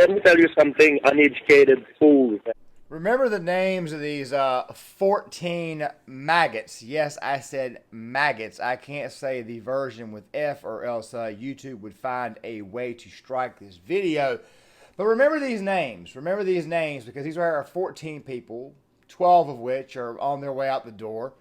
let me tell you something, uneducated fools. Remember the names of these 14 maggots. Yes, I said maggots. I can't say the version with F or else YouTube would find a way to strike this video. But remember these names. Remember these names because these are 14 people, 12 of which are on their way out the door.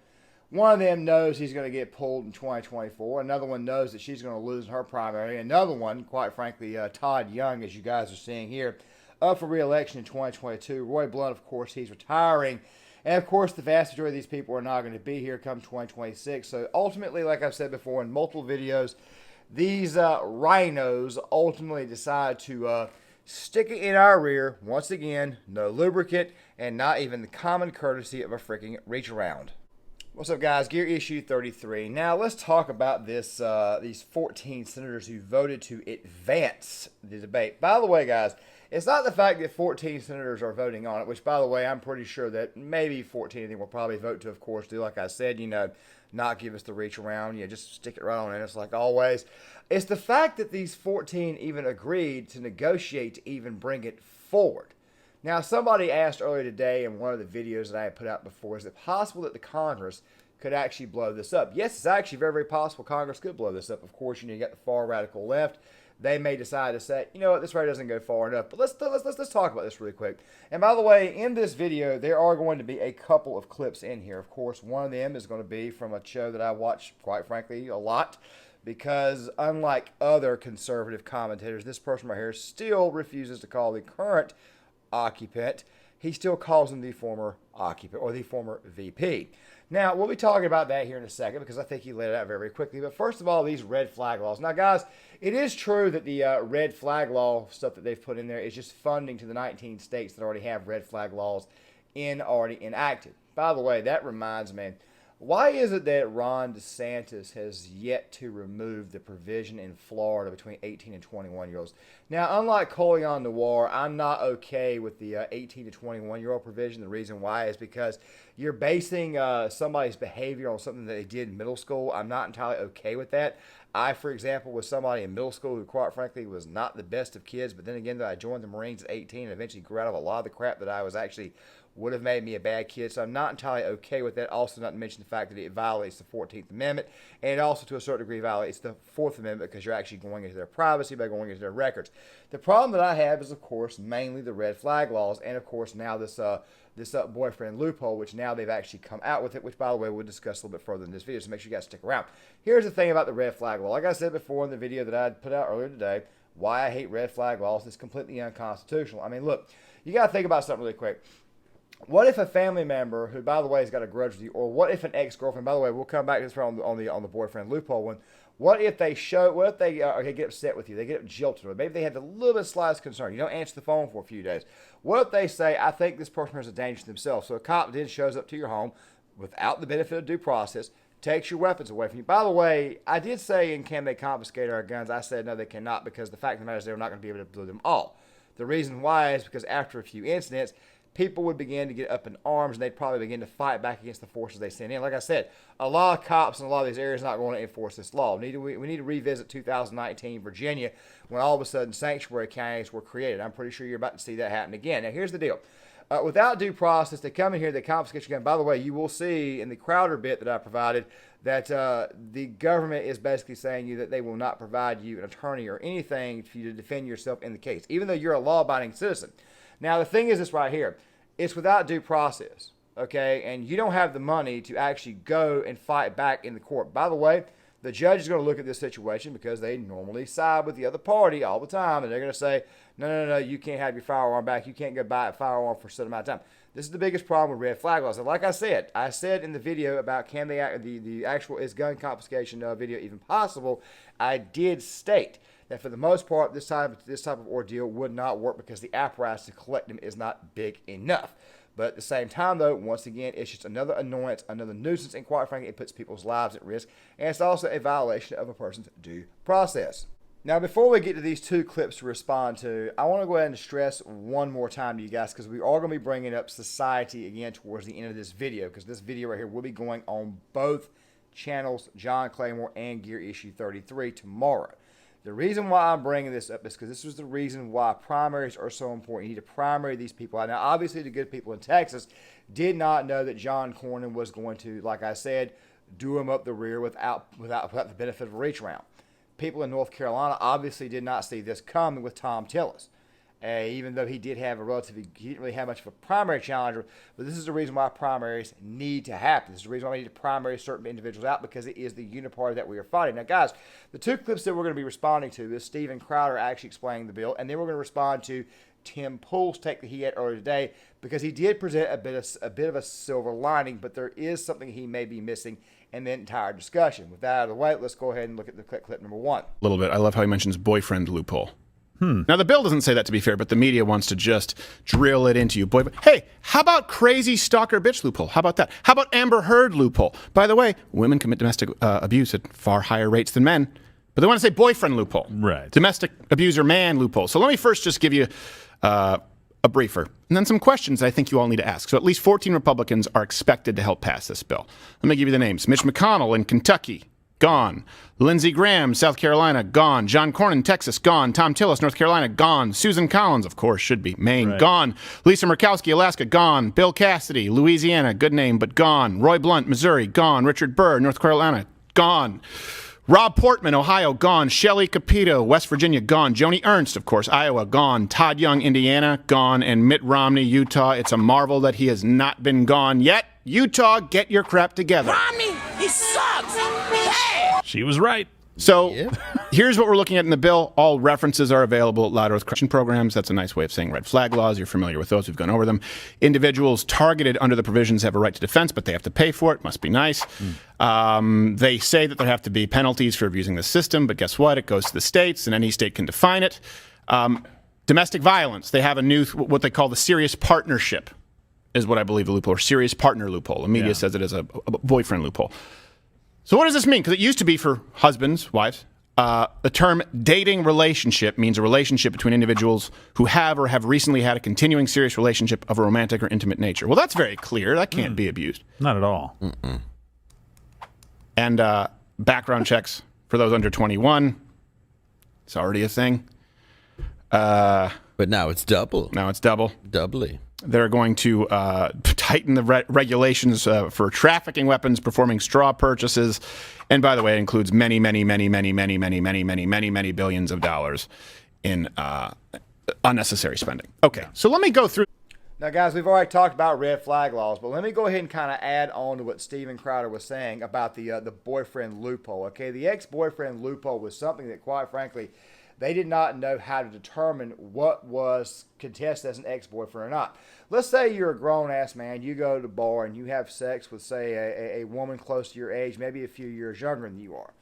One of them knows he's going to get pulled in 2024. Another one knows that she's going to lose her primary. Another one, quite frankly, Todd Young, as you guys are seeing here, up for re-election in 2022. Roy Blunt, of course, he's retiring. And, of course, the vast majority of these people are not going to be here come 2026. So, ultimately, like I've said before in multiple videos, these RINOS ultimately decide to stick it in our rear. Once again, no lubricant and not even the common courtesy of a freaking reach around. What's up, guys? Gear issue 33. Now, let's talk about this. These 14 senators who voted to advance the debate. By the way, guys, it's not the fact that 14 senators are voting on it, which, by the way, I'm pretty sure that maybe 14 of them will probably vote to, of course, do like I said, not give us the reach around, just stick it right on in us like always. It's the fact that these 14 even agreed to negotiate to even bring it forward. Now, somebody asked earlier today in one of the videos that I had put out before, is it possible that the Congress could actually blow this up? Yes, it's actually very, very possible Congress could blow this up. Of course, you got the far radical left. They may decide to say, you know what, this right doesn't go far enough. But let's talk about this really quick. And by the way, in this video, there are going to be a couple of clips in here. Of course, one of them is going to be from a show that I watch, quite frankly, a lot. Because unlike other conservative commentators, this person right here still refuses to call the current occupant. He still calls him the former occupant or the former VP. Now, we'll be talking about that here in a second because I think he laid it out very, very quickly. But first of all, these red flag laws. Now, guys, it is true that the red flag law stuff that they've put in there is just funding to the 19 states that already have red flag laws already enacted. By the way, that reminds me, why is it that Ron DeSantis has yet to remove the provision in Florida between 18 and 21-year-olds? Now, unlike Colion Noir, I'm not okay with the 18 to 21-year-old provision. The reason why is because you're basing somebody's behavior on something that they did in middle school. I'm not entirely okay with that. I, for example, was somebody in middle school who, quite frankly, was not the best of kids. But then again, I joined the Marines at 18 and eventually grew out of a lot of the crap that I was actually would have made me a bad kid. So I'm not entirely okay with that. Also, not to mention the fact that it violates the 14th Amendment. And it also, to a certain degree, violates the 4th Amendment because you're actually going into their privacy by going into their records. The problem that I have is, of course, mainly the red flag laws. And, of course, now this boyfriend loophole, which now they've actually come out with it, which, by the way, we'll discuss a little bit further in this video. So make sure you guys stick around. Here's the thing about the red flag law. Like I said before in the video that I put out earlier today, why I hate red flag laws is completely unconstitutional. I mean, look, you got to think about something really quick. What if a family member who, by the way, has got a grudge with you, or what if an ex-girlfriend, by the way, we'll come back to this on the boyfriend loophole one. What if they get upset with you? They get jilted, or maybe they have a little bit of slightest concern. You don't answer the phone for a few days. What if they say, I think this person is a danger to themselves? So a cop then shows up to your home without the benefit of due process, takes your weapons away from you. By the way, I did say, and can they confiscate our guns? I said, no, they cannot, because the fact of the matter is they're not going to be able to do them all. The reason why is because after a few incidents, people would begin to get up in arms, and they'd probably begin to fight back against the forces they send in. Like I said, a lot of cops in a lot of these areas are not going to enforce this law. We need to revisit 2019 Virginia when all of a sudden sanctuary counties were created. I'm pretty sure you're about to see that happen again. Now, here's the deal. Without due process, they come in here, they confiscate your gun. By the way, you will see in the Crowder bit that I provided that the government is basically saying you that they will not provide you an attorney or anything for you to defend yourself in the case, even though you're a law-abiding citizen. Now, the thing is this right here. It's without due process, okay? And you don't have the money to actually go and fight back in the court. By the way, the judge is going to look at this situation because they normally side with the other party all the time, and they're going to say, no, you can't have your firearm back. You can't go buy a firearm for a certain amount of time. This is the biggest problem with red flag laws. And like I said in the video about can they the actual is gun confiscation video even possible, I did state that for the most part, this type of ordeal would not work because the apparatus to collect them is not big enough. But at the same time, though, once again, it's just another annoyance, another nuisance, and quite frankly, it puts people's lives at risk, and it's also a violation of a person's due process. Now, before we get to these two clips to respond to, I want to go ahead and stress one more time to you guys because we are going to be bringing up society again towards the end of this video because this video right here will be going on both channels, John Claymore and Gear Issue 33, tomorrow. The reason why I'm bringing this up is because this was the reason why primaries are so important. You need to primary these people out. Now, obviously, the good people in Texas did not know that John Cornyn was going to, like I said, do him up the rear without the benefit of a reach round. People in North Carolina obviously did not see this coming with Tom Tillis. Even though he didn't really have much of a primary challenger, but this is the reason why primaries need to happen. This is the reason why we need to primary certain individuals out, because it is the uniparty that we are fighting. Now, guys, the two clips that we're going to be responding to is Steven Crowder actually explaining the bill, and then we're going to respond to Tim Pool's take that he had earlier today, because he did present a bit of a silver lining, but there is something he may be missing in the entire discussion. With that out of the way, let's go ahead and look at the clip number one. A little bit. I love how he mentions boyfriend loophole. Now, the bill doesn't say that, to be fair, but the media wants to just drill it into you. Hey, how about crazy stalker bitch loophole? How about that? How about Amber Heard loophole? By the way, women commit domestic abuse at far higher rates than men. But they want to say boyfriend loophole. Right. Domestic abuser man loophole. So let me first just give you a briefer, and then some questions I think you all need to ask. So at least 14 Republicans are expected to help pass this bill. Let me give you the names. Mitch McConnell in Kentucky. Gone. Lindsey Graham, South Carolina, gone. John Cornyn, Texas, gone. Tom Tillis, North Carolina, gone. Susan Collins, of course, should be. Maine, right. Gone. Lisa Murkowski, Alaska, gone. Bill Cassidy, Louisiana, good name, but gone. Roy Blunt, Missouri, gone. Richard Burr, North Carolina, gone. Rob Portman, Ohio, gone. Shelley Capito, West Virginia, gone. Joni Ernst, of course, Iowa, gone. Todd Young, Indiana, gone. And Mitt Romney, Utah. It's a marvel that he has not been gone yet. Utah, get your crap together. Romney, he sucks. She was right. So here's what we're looking at in the bill. All references are available at Loud Earth Christian programs. That's a nice way of saying red flag laws. You're familiar with those. We've gone over them. Individuals targeted under the provisions have a right to defense, but they have to pay for it. Must be nice. They say that there have to be penalties for abusing the system, but guess what? It goes to the states, and any state can define it. Domestic violence. They have a new, what they call the serious partnership, is what I believe the loophole, or serious partner loophole. The media says it is a boyfriend loophole. So what does this mean? Because it used to be for husbands, wives. The term dating relationship means a relationship between individuals who have or have recently had a continuing serious relationship of a romantic or intimate nature. Well, that's very clear. That can't be abused. Not at all. And background checks for those under 21. It's already a thing. But now it's double. Now it's double. Doubly. They're going to tighten the regulations for trafficking weapons, performing straw purchases, and by the way, it includes many billions of dollars in unnecessary spending. Okay, so let me go through. Now, guys, we've already talked about red flag laws, but let me go ahead and kind of add on to what Steven Crowder was saying about the boyfriend loophole. Okay, the ex-boyfriend loophole was something that, quite frankly, they did not know how to determine what was contested as an ex-boyfriend or not. Let's say you're a grown-ass man. You go to the bar and you have sex with, say, a woman close to your age, maybe a few years younger than you are.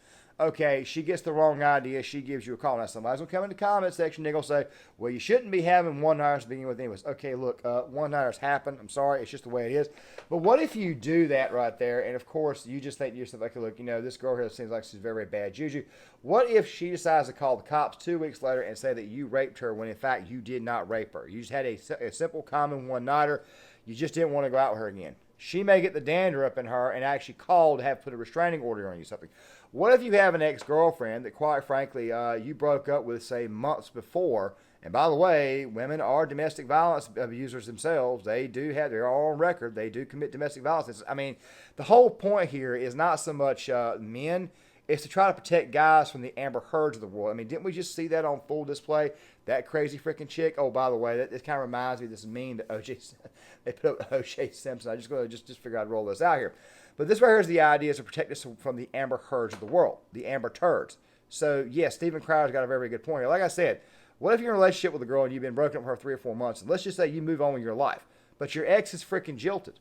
Okay, she gets the wrong idea. She gives you a call. Now, somebody's going to come in the comment section. They're going to say, well, you shouldn't be having one-nighters to begin with anyways. Okay, look, one-nighters happen. I'm sorry. It's just the way it is. But what if you do that right there, and, of course, you just think to yourself, okay, look, this girl here seems like she's very, very bad juju. What if she decides to call the cops 2 weeks later and say that you raped her when, in fact, you did not rape her? You just had a simple, common one-nighter. You just didn't want to go out with her again. She may get the dander up in her and actually call to have put a restraining order on you or something. What if you have an ex-girlfriend that, quite frankly, you broke up with, say, months before? And by the way, women are domestic violence abusers themselves. They're all on record. They do commit domestic violence. I mean, the whole point here is not so much men. It's to try to protect guys from the Amber Heards of the world. I mean, didn't we just see that on full display? That crazy freaking chick. Oh, by the way, that kind of reminds me of this meme that they put up O.J. Simpson. I'm just going to just figure out how to roll this out here. But this right here is the idea, is to protect us from the Amber Heards of the world, the Amber Turds. So, yes, Steven Crowder's got a very good point here. Like I said, what if you're in a relationship with a girl and you've been broken up with her 3 or 4 months, and let's just say you move on with your life, but your ex is freaking jilted.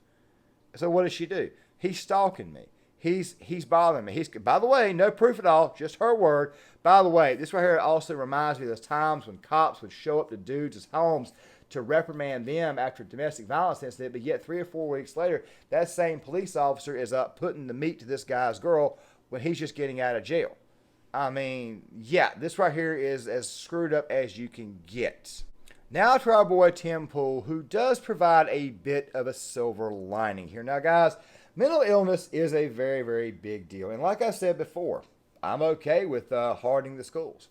So what does she do? He's stalking me. He's bothering me. By the way, no proof at all, just her word. By the way, this right here also reminds me of those times when cops would show up to dudes' homes to reprimand them after a domestic violence incident, but yet 3 or 4 weeks later, that same police officer is up putting the meat to this guy's girl when he's just getting out of jail. I mean, yeah, this right here is as screwed up as you can get. Now to our boy Tim Pool, who does provide a bit of a silver lining here. Now, guys, mental illness is a very, very big deal. And like I said before, I'm okay with hardening the schools.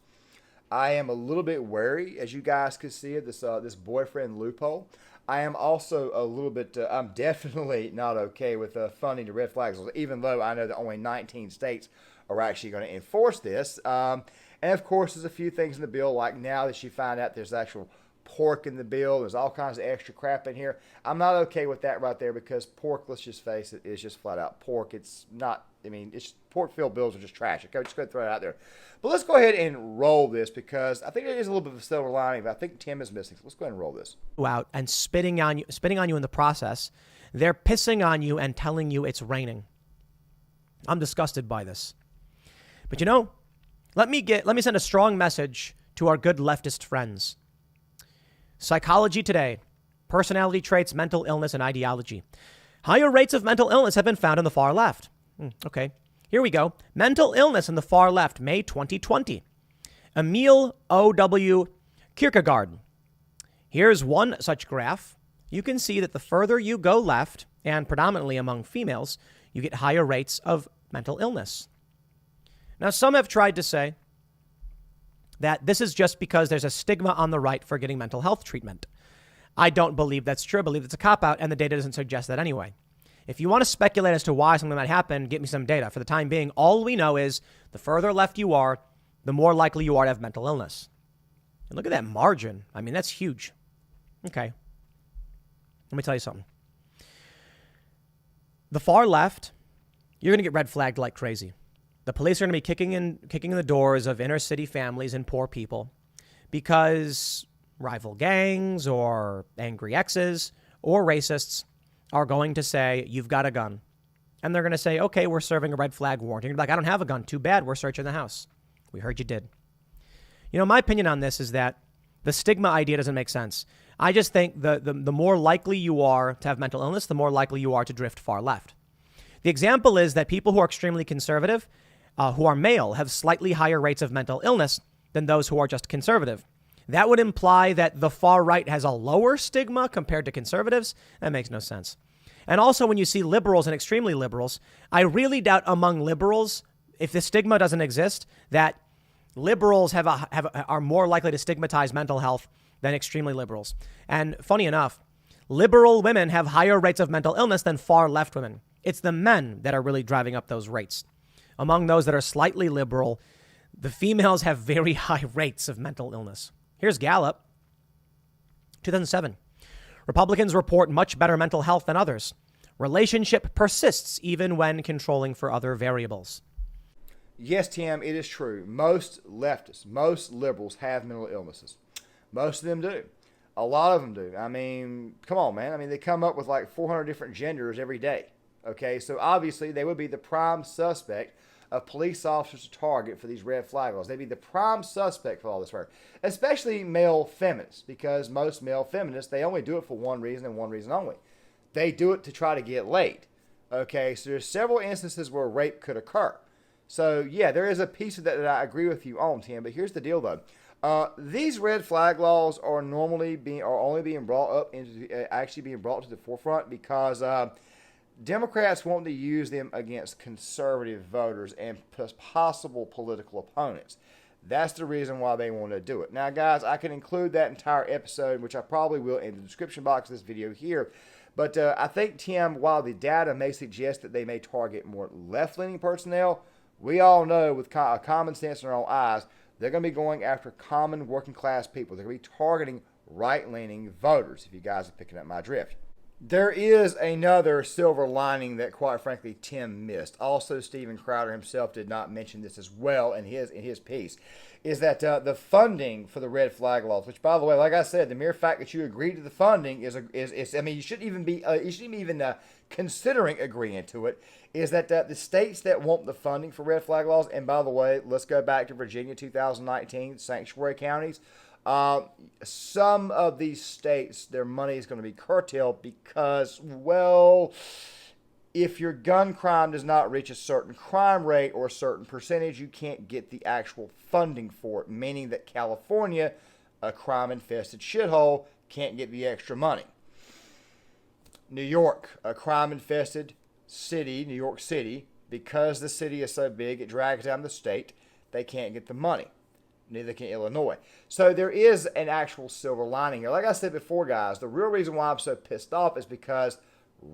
I am a little bit wary, as you guys can see, of this boyfriend loophole. I am also a little bit, I'm definitely not okay with funding the red flag laws, even though I know that only 19 states are actually going to enforce this. And of course, there's a few things in the bill, like now that you find out there's actual pork in the bill, there's all kinds of extra crap in here. I'm not okay with that right there, because pork, let's just face it, is just flat out pork. It's not, I mean, it's pork-filled bills are just trash. Okay, just go throw it out there. But let's go ahead and roll this, because I think there is a little bit of a silver lining, but I think Tim is missing. So let's go ahead and roll this. Out and spitting on you in the process. They're pissing on you and telling you it's raining. I'm disgusted by this. But you know, let me send a strong message to our good leftist friends. Psychology Today, personality traits, mental illness, and ideology. Higher rates of mental illness have been found in the far left. Okay, here we go. Mental illness in the far left, May 2020. Emil O.W. Kierkegaard. Here's one such graph. You can see that the further you go left, and predominantly among females, you get higher rates of mental illness. Now, some have tried to say that this is just because there's a stigma on the right for getting mental health treatment. I don't believe that's true. I believe it's a cop-out, and the data doesn't suggest that anyway. If you want to speculate as to why something might happen, get me some data. For the time being, all we know is the further left you are, the more likely you are to have mental illness. And look at that margin. I mean, that's huge. Okay. Let me tell you something. The far left, you're going to get red flagged like crazy. The police are going to be kicking in the doors of inner city families and poor people because rival gangs or angry exes or racists are going to say, you've got a gun. And they're going to say, okay, we're serving a red flag warrant. You're going to be like, I don't have a gun. Too bad. We're searching the house. We heard you did. You know, my opinion on this is that the stigma idea doesn't make sense. I just think the more likely you are to have mental illness, the more likely you are to drift far left. The example is that people who are extremely conservative, who are male, have slightly higher rates of mental illness than those who are just conservative. That would imply that the far right has a lower stigma compared to conservatives. That makes no sense. And also, when you see liberals and extremely liberals, I really doubt among liberals, if the stigma doesn't exist, that liberals are more likely to stigmatize mental health than extremely liberals. And funny enough, liberal women have higher rates of mental illness than far left women. It's the men that are really driving up those rates. Among those that are slightly liberal, the females have very high rates of mental illness. Here's Gallup, 2007. Republicans report much better mental health than others. Relationship persists even when controlling for other variables. Yes, Tim, it is true. Most leftists, most liberals have mental illnesses. Most of them do. A lot of them do. I mean, come on, man. I mean, they come up with like 400 different genders every day. Okay, so obviously they would be the prime suspect of police officers to target for these red flag laws. They'd be the prime suspect for all this work, especially male feminists, because most male feminists, they only do it for one reason and one reason only. They do it to try to get laid. Okay, so there's several instances where rape could occur. So yeah, there is a piece of that I agree with you on, Tim, but here's the deal though. These red flag laws are only being brought up into actually being brought to the forefront because Democrats want to use them against conservative voters and possible political opponents. That's the reason why they want to do it. Now, guys, I can include that entire episode, which I probably will, in the description box of this video here. But I think, Tim, while the data may suggest that they may target more left-leaning personnel, we all know with common sense in our own eyes, they're going to be going after common working-class people. They're going to be targeting right-leaning voters, if you guys are picking up my drift. There is another silver lining that, quite frankly, Tim missed. Also, Steven Crowder himself did not mention this as well in his piece, is that the funding for the red flag laws, which, by the way, like I said, the mere fact that you agreed to the funding is I mean, you shouldn't even considering agreeing to it, is that the states that want the funding for red flag laws, and by the way, let's go back to Virginia 2019, sanctuary counties. Some of these states, their money is going to be curtailed because, well, if your gun crime does not reach a certain crime rate or a certain percentage, you can't get the actual funding for it, meaning that California, a crime-infested shithole, can't get the extra money. New York, a crime-infested city, New York City, because the city is so big, it drags down the state, they can't get the money. Neither can Illinois. So there is an actual silver lining here. Like I said before, guys, the real reason why I'm so pissed off is because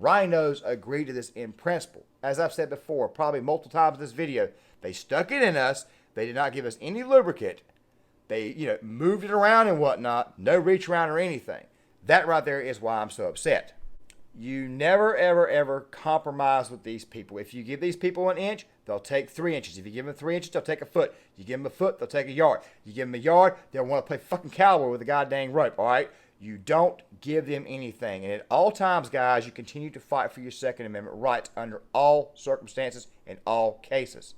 RINOS agreed to this in principle. As I've said before, probably multiple times in this video, they stuck it in us. They did not give us any lubricant. They, moved it around and whatnot. No reach around or anything. That right there is why I'm so upset. You never, ever, ever compromise with these people. If you give these people an inch, they'll take 3 inches. If you give them 3 inches, they'll take a foot. You give them a foot, they'll take a yard. You give them a yard, they'll want to play fucking cowboy with a goddamn rope, all right? You don't give them anything. And at all times, guys, you continue to fight for your Second Amendment rights under all circumstances in all cases.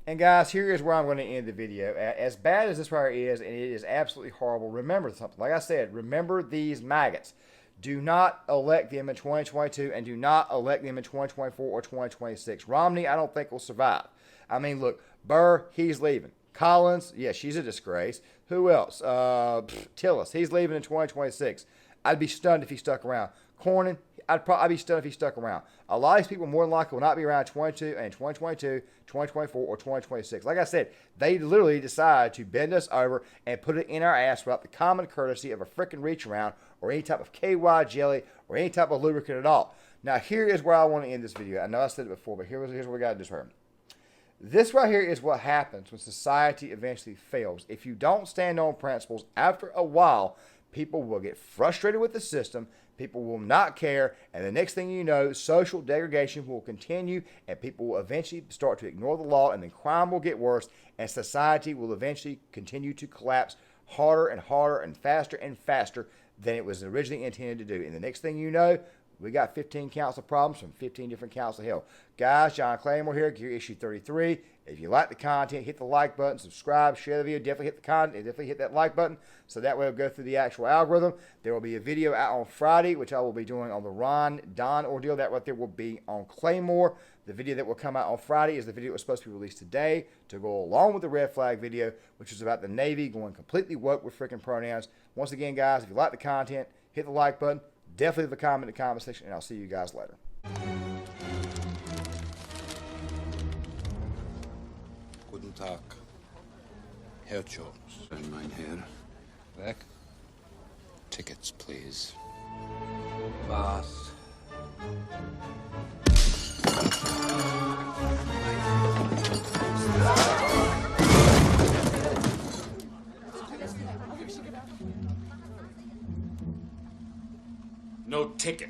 And guys, here is where I'm going to end the video. As bad as this right is, and it is absolutely horrible, remember something. Like I said, remember these maggots. Do not elect them in 2022, and do not elect them in 2024 or 2026. Romney, I don't think will survive. I mean, look, Burr, he's leaving. Collins, yeah, she's a disgrace. Who else? Tillis, he's leaving in 2026. I'd be stunned if he stuck around. Cornyn, I'd be stunned if he stuck around. A lot of these people more than likely will not be around 2022, 2024, or 2026. Like I said, they literally decided to bend us over and put it in our ass without the common courtesy of a freaking reach around or any type of KY jelly or any type of lubricant at all. Now, here is where I want to end this video. I know I said it before, but here's what we got to do here. This right here is what happens when society eventually fails. If you don't stand on principles, after a while, people will get frustrated with the system, people will not care, and the next thing you know, social degradation will continue, and people will eventually start to ignore the law, and then crime will get worse, and society will eventually continue to collapse harder and harder and faster than it was originally intended to do. And the next thing you know, we got 15 counts of problems from 15 different counts of hell. Guys, John Claymore here, Gear Issue 33. If you like the content, hit the like button, subscribe, share the video, definitely hit the content, definitely hit that like button, so that way it'll go through the actual algorithm. There will be a video out on Friday, which I will be doing on the Ron Don ordeal. That right there will be on Claymore. The video that will come out on Friday is the video that was supposed to be released today to go along with the red flag video, which is about the Navy going completely woke with freaking pronouns. Once again, guys, if you like the content, hit the like button. Definitely leave a comment in the comment section, and I'll see you guys later. Guten Tag, Herr Jones. Mein Herr. Weg. Tickets, please. Was? No ticket.